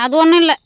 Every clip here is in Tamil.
அது ஒன்றும் இல்லை.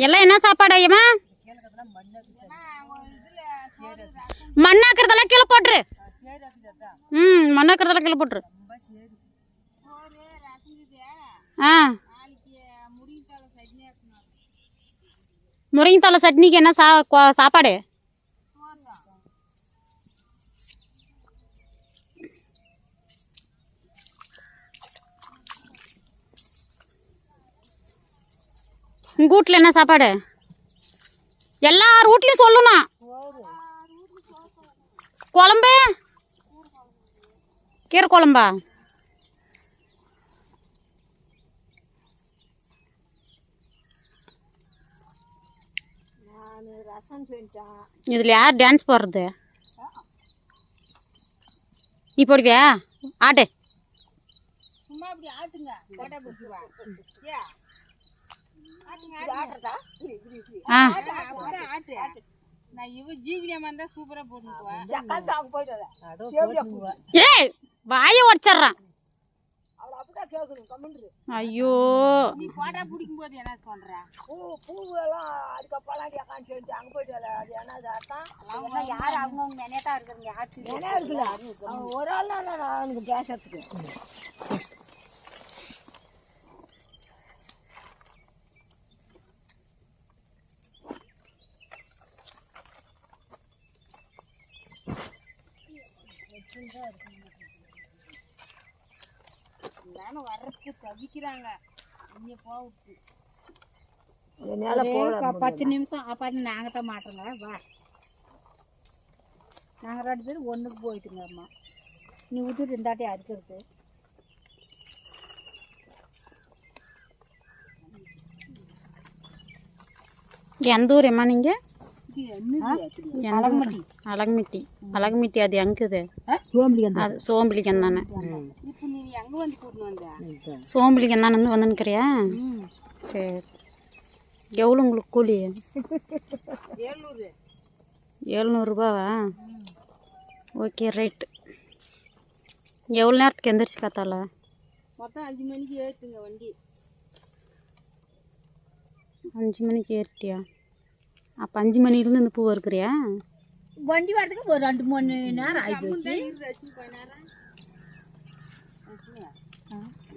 எல்லாம் என்ன சாப்பாடு ஐயமா? மண்ணாக்குறதெல்லாம் கீழே போட்டுரு. மண்ணாக்குறதெல்லாம் கீழே போட்டுரு. முருங்கைத்தலை சட்னிக்கு என்ன சாப்பாடு? உங்க வீட்டில் என்ன சாப்பாடு? எல்லார் வீட்லையும் சொல்லணும். குழம்பு கீரை குழம்பா? இதில் யார் டான்ஸ் போடுறது? நீ போடுவியா? ஆட்டு சும்மா அப்படி ஆட்டுங்க. ஏய் வாய உடச்சிட்றான். ஐயோ நீ போட்டா பிடிக்கும் போது என்ன சொல்ற? பூவெல்லாம் அதுக்கப்புறம் அங்க போயிட்டு அது என்னது அர்த்தம்? யார் அவங்கவுங்க நினைத்தா இருக்குங்க. யாரு இருக்குல்ல ஒரு ஆள் நான் பேசுறதுக்கு. வர்றதுக்கு தவிக்கிறாங்க. 10 நிமிஷம் அப்பாடி நாங்க தான் மாட்டோங்க. வா நாங்க 2 பேரும் ஒண்ணுக்கு போயிட்டுங்க. அம்மா நீ விட்டுட்டு இருந்தாட்டே அறுக்கிறது. எந்த ஊரம்மா நீங்க? அழகுமிட்டி. அழகுமிட்டி அது எங்குது? சோம்பலிக்கம் தானே. சோம்பலிக்கம் தானே வந்துன்னுக்கிறியா? சரி எவ்வளோ உங்களுக்கு கூலி? 700 ரூபாவா? Okay right. எவ்வளோ நேரத்துக்கு எந்திரிச்சு காத்தால? மொத்தம் 5 மணிக்கு ஏற்றுங்க வண்டி. 5 மணிக்கு ஏறிட்டியா? அப்போ 5 மணிலேருந்து இந்த பூ இருக்கிறியா? வண்டி வரதுக்கு ஒரு 2 மணி நேரம் ஆகிப்போச்சு.